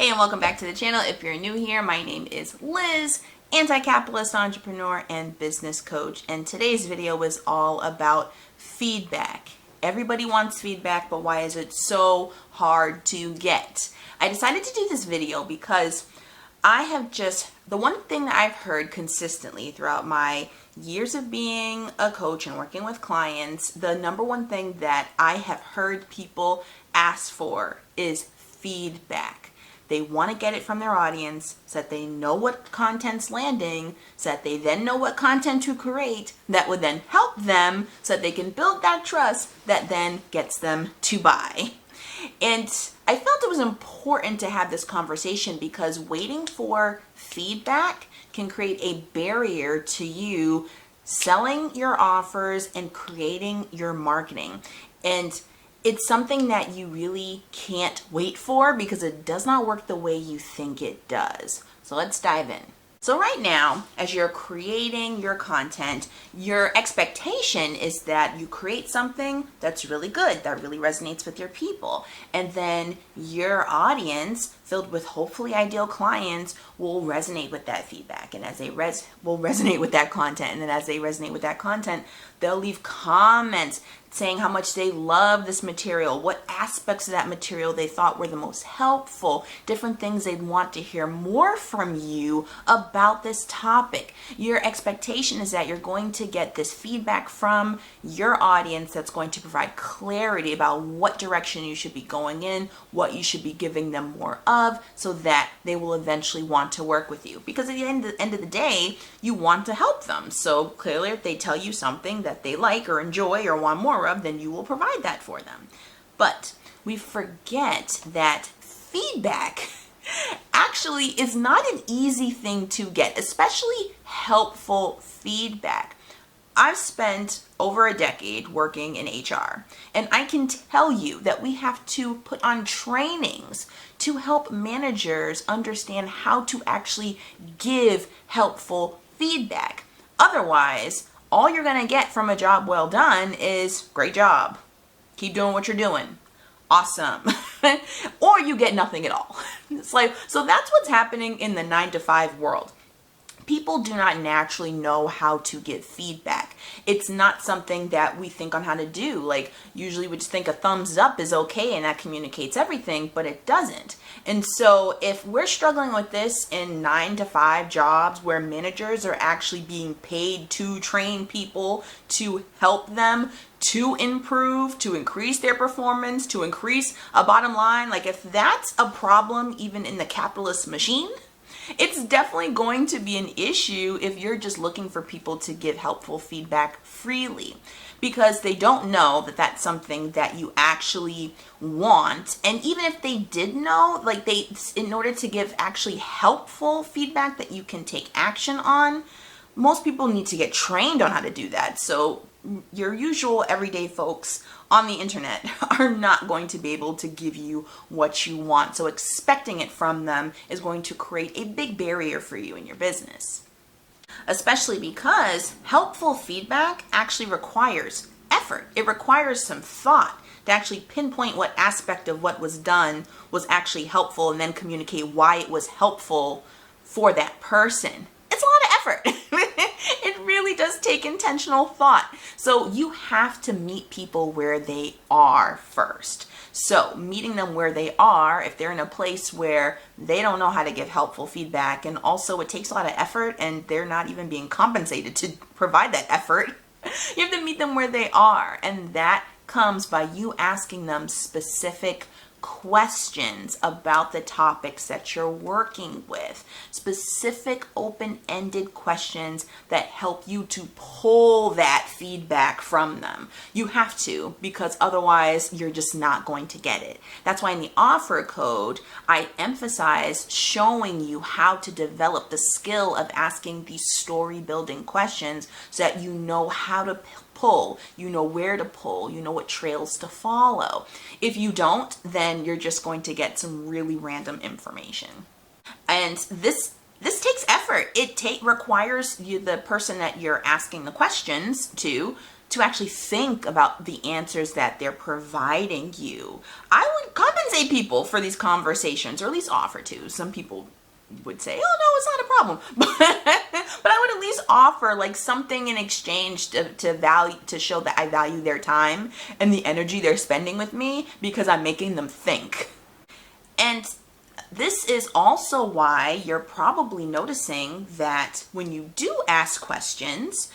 Hey, and welcome back to the channel. If you're new here, my name is Liz, anti-capitalist entrepreneur and business coach. And today's video is all about feedback. Everybody wants feedback, but why is it so hard to get? I decided to do this video because the one thing that I've heard consistently throughout my years of being a coach and working with clients, the number one thing that I have heard people ask for is feedback. They want to get it from their audience so that they know what content's landing, so that they then know what content to create that would then help them so that they can build that trust that then gets them to buy. And I felt it was important to have this conversation because waiting for feedback can create a barrier to you selling your offers and creating your marketing. And it's something that you really can't wait for because it does not work the way you think it does. So let's dive in. So right now, as you're creating your content, your expectation is that you create something that's really good, that really resonates with your people. And then your audience, filled with hopefully ideal clients, will resonate with that feedback. And as they will resonate with that content. And then as they resonate with that content, they'll leave comments saying how much they love this material, what aspects of that material they thought were the most helpful, different things they'd want to hear more from you about this topic. Your expectation is that you're going to get this feedback from your audience that's going to provide clarity about what direction you should be going in, what you should be giving them more of, so that they will eventually want to work with you. Because at the end of the day, you want to help them. So clearly, if they tell you something that they like or enjoy or want more of, then you will provide that for them. But we forget that feedback actually is not an easy thing to get, especially helpful feedback. I've spent over a decade working in HR, and I can tell you that we have to put on trainings to help managers understand how to actually give helpful feedback. Otherwise, all you're going to get from a job well done is great job. Keep doing what you're doing. Awesome. Or you get nothing at all. It's like, so that's what's happening in the 9-to-5 world. People do not naturally know how to give feedback. It's not something that we think on how to do. Like, usually we just think a thumbs up is okay and that communicates everything, but it doesn't. And so if we're struggling with this in 9-to-5 jobs where managers are actually being paid to train people to help them to improve, to increase their performance, to increase a bottom line, like if that's a problem even in the capitalist machine, it's definitely going to be an issue if you're just looking for people to give helpful feedback freely, because they don't know that that's something that you actually want. And even if they did know, like in order to give actually helpful feedback that you can take action on, most people need to get trained on how to do that. So your usual everyday folks on the internet are not going to be able to give you what you want. So expecting it from them is going to create a big barrier for you in your business. Especially because helpful feedback actually requires effort. It requires some thought to actually pinpoint what aspect of what was done was actually helpful and then communicate why it was helpful for that person. It's a lot of effort. It really does take intentional thought. So you have to meet people where they are first. So meeting them where they are, if they're in a place where they don't know how to give helpful feedback, and also it takes a lot of effort and they're not even being compensated to provide that effort, you have to meet them where they are. And that comes by you asking them specific questions about the topics that you're working with, specific open-ended questions that help you to pull that feedback from them. You have to, because otherwise you're just not going to get it. That's why in the offer code, I emphasize showing you how to develop the skill of asking these story building questions so that you know how to pull, you know where to pull, you know what trails to follow. If you don't, then you're just going to get some really random information. And this takes effort. However, it requires you, the person that you're asking the questions to actually think about the answers that they're providing you. I would compensate people for these conversations, or at least offer to. Some people would say, oh no, it's not a problem. But I would at least offer like something in exchange to show that I value their time and the energy they're spending with me, because I'm making them think. And this is also why you're probably noticing that when you do ask questions,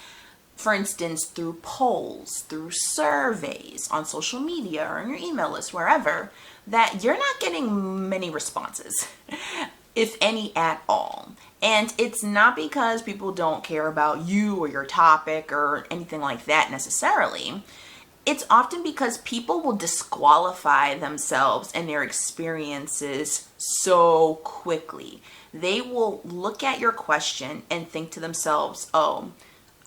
for instance, through polls, through surveys on social media or on your email list, wherever, that you're not getting many responses, if any at all. And it's not because people don't care about you or your topic or anything like that necessarily. It's often because people will disqualify themselves and their experiences so quickly. They will look at your question and think to themselves, oh,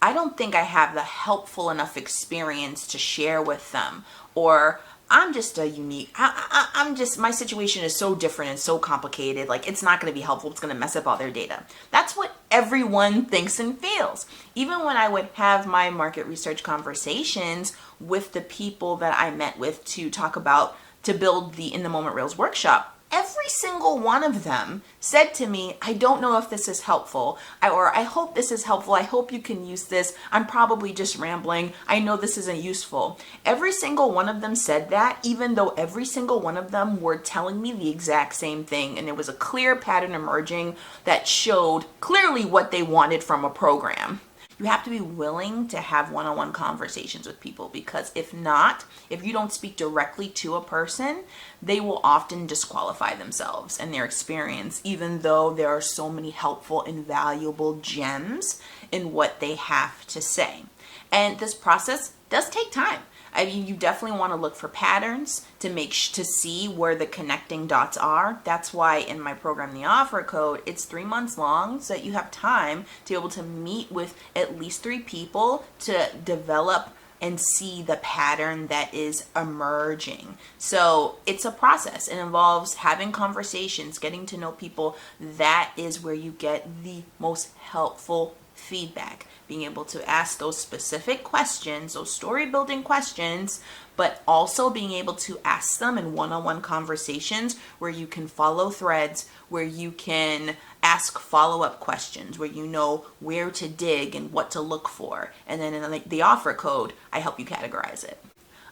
I don't think I have the helpful enough experience to share with them, or I'm just a unique, my situation is so different and so complicated, like it's not going to be helpful, it's going to mess up all their data. That's what everyone thinks and feels. Even when I would have my market research conversations with the people that I met with to talk about, to build the In the Moment Reels workshop, every single one of them said to me, I don't know if this is helpful, or I hope this is helpful. I hope you can use this. I'm probably just rambling. I know this isn't useful. Every single one of them said that, even though every single one of them were telling me the exact same thing. And there was a clear pattern emerging that showed clearly what they wanted from a program. You have to be willing to have one-on-one conversations with people, because if not, if you don't speak directly to a person, they will often disqualify themselves and their experience, even though there are so many helpful and valuable gems in what they have to say. And this process does take time. I mean, you definitely want to look for patterns to see where the connecting dots are. That's why in my program, The Offer Code, it's 3 months long, so that you have time to be able to meet with at least 3 people to develop and see the pattern that is emerging. So it's a process. It involves having conversations, getting to know people. That is where you get the most helpful feedback. Being able to ask those specific questions, those story building questions, but also being able to ask them in one-on-one conversations where you can follow threads, where you can ask follow-up questions, where you know where to dig and what to look for. And then in the offer code, I help you categorize it.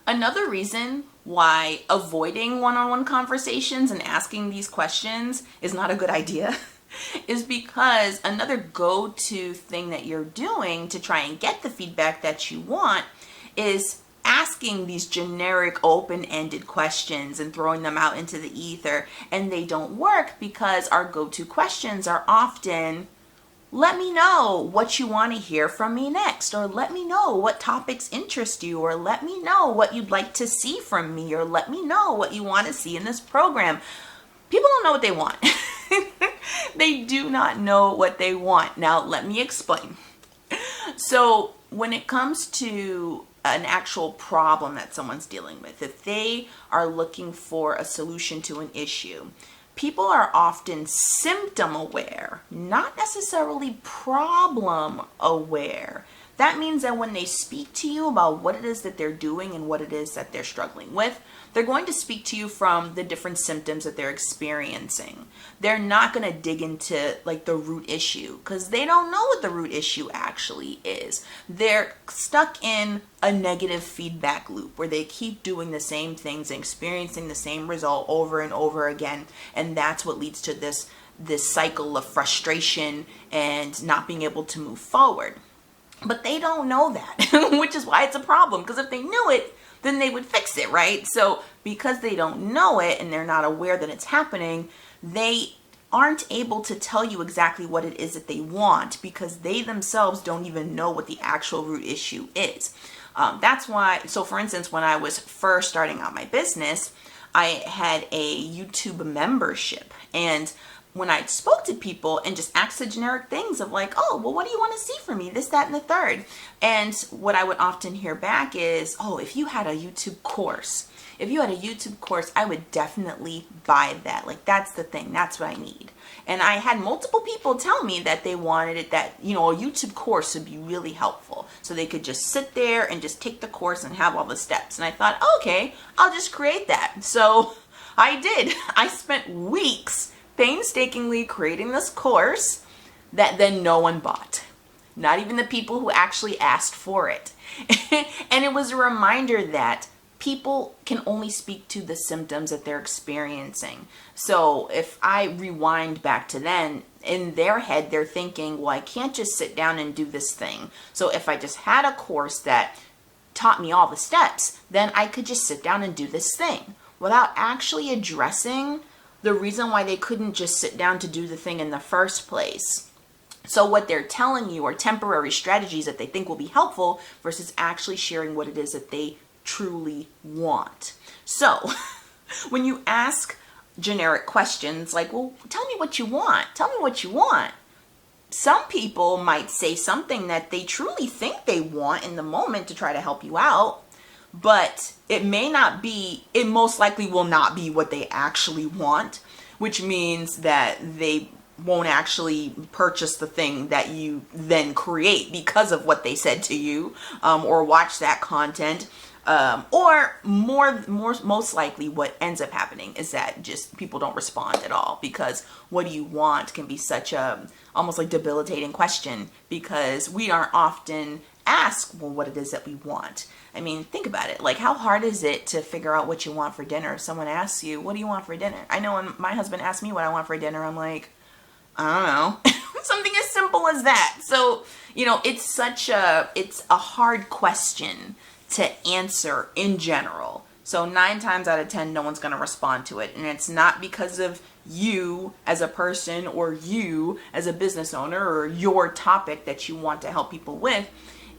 Another reason why avoiding one-on-one conversations and asking these questions is not a good idea is because another go-to thing that you're doing to try and get the feedback that you want is asking these generic open-ended questions and throwing them out into the ether. And they don't work because our go-to questions are often, let me know what you want to hear from me next, or let me know what topics interest you, or let me know what you'd like to see from me, or let me know what you want to see in this program. People don't know what they want. They do not know what they want. Now, let me explain. So when it comes to an actual problem that someone's dealing with, if they are looking for a solution to an issue, people are often symptom aware, not necessarily problem aware. That means that when they speak to you about what it is that they're doing and what it is that they're struggling with, they're going to speak to you from the different symptoms that they're experiencing. They're not going to dig into like the root issue, because they don't know what the root issue actually is. They're stuck in a negative feedback loop where they keep doing the same things and experiencing the same result over and over again. And that's what leads to this cycle of frustration and not being able to move forward. But they don't know that, which is why it's a problem, because if they knew it, then they would fix it, right? So because they don't know it and they're not aware that it's happening, they aren't able to tell you exactly what it is that they want, because they themselves don't even know what the actual root issue is. That's why, so for instance, when I was first starting out my business, I had a YouTube membership, and when I spoke to people and just asked the generic things of like, oh, well, what do you want to see from me? This, that, and the third. And what I would often hear back is, oh, if you had a YouTube course, if you had a YouTube course, I would definitely buy that. Like, that's the thing. That's what I need. And I had multiple people tell me that they wanted it, that, you know, a YouTube course would be really helpful. So they could just sit there and just take the course and have all the steps. And I thought, okay, I'll just create that. So I did. I spent weeks painstakingly creating this course that then no one bought. Not even the people who actually asked for it. And it was a reminder that people can only speak to the symptoms that they're experiencing. So if I rewind back to then, in their head, they're thinking, well, I can't just sit down and do this thing. So if I just had a course that taught me all the steps, then I could just sit down and do this thing without actually addressing the reason why they couldn't just sit down to do the thing in the first place. So what they're telling you are temporary strategies that they think will be helpful versus actually sharing what it is that they truly want. So when you ask generic questions like, well, tell me what you want. Tell me what you want. Some people might say something that they truly think they want in the moment to try to help you out, but it may not be, it most likely will not be what they actually want, which means that they won't actually purchase the thing that you then create because of what they said to you, or watch that content. Or most likely what ends up happening is that just people don't respond at all, because what do you want can be such a almost like debilitating question, because we aren't often asked, well, what it is that we want. I mean, think about it. Like, how hard is it to figure out what you want for dinner? If someone asks you, what do you want for dinner? I know when my husband asks me what I want for dinner, I'm like, I don't know. Something as simple as that. So, you know, it's a hard question to answer in general. So 9 times out of 10, no one's going to respond to it. And it's not because of you as a person or you as a business owner or your topic that you want to help people with.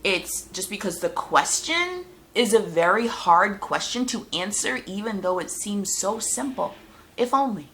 It's just because the question is a very hard question to answer, even though it seems so simple. If only.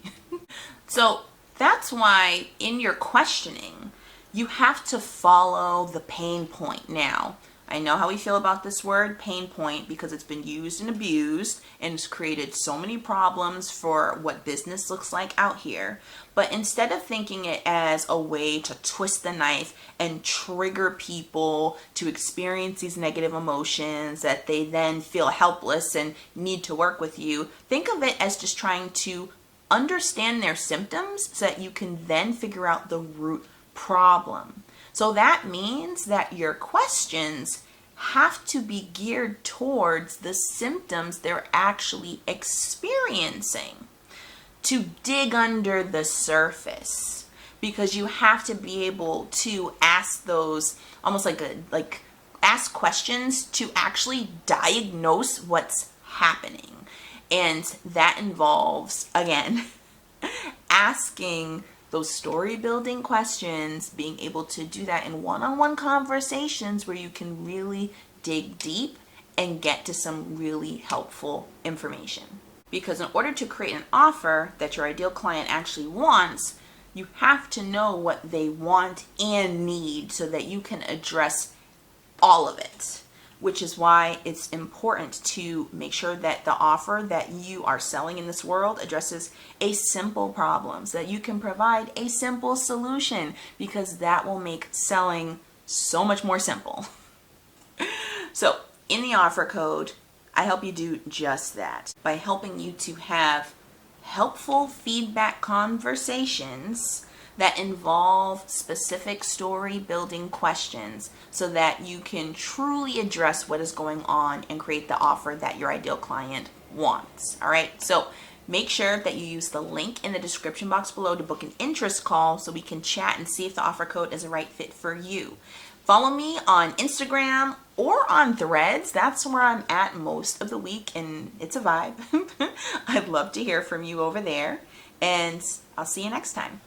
So that's why in your questioning, you have to follow the pain point. Now, I know how we feel about this word pain point because it's been used and abused and it's created so many problems for what business looks like out here. But instead of thinking it as a way to twist the knife and trigger people to experience these negative emotions that they then feel helpless and need to work with you, think of it as just trying to understand their symptoms so that you can then figure out the root problem. So that means that your questions have to be geared towards the symptoms they're actually experiencing, to dig under the surface, because you have to be able to ask those almost like ask questions to actually diagnose what's happening. And that involves, again, asking those story building questions, being able to do that in one-on-one conversations where you can really dig deep and get to some really helpful information. Because in order to create an offer that your ideal client actually wants, you have to know what they want and need so that you can address all of it. Which is why it's important to make sure that the offer that you are selling in this world addresses a simple problem so that you can provide a simple solution, because that will make selling so much more simple. So in the offer code, I help you do just that by helping you to have helpful feedback conversations that involve specific story building questions so that you can truly address what is going on and create the offer that your ideal client wants. All right, so make sure that you use the link in the description box below to book an interest call so we can chat and see if the offer code is the right fit for you. Follow me on Instagram or on Threads. That's where I'm at most of the week, and it's a vibe. I'd love to hear from you over there, and I'll see you next time.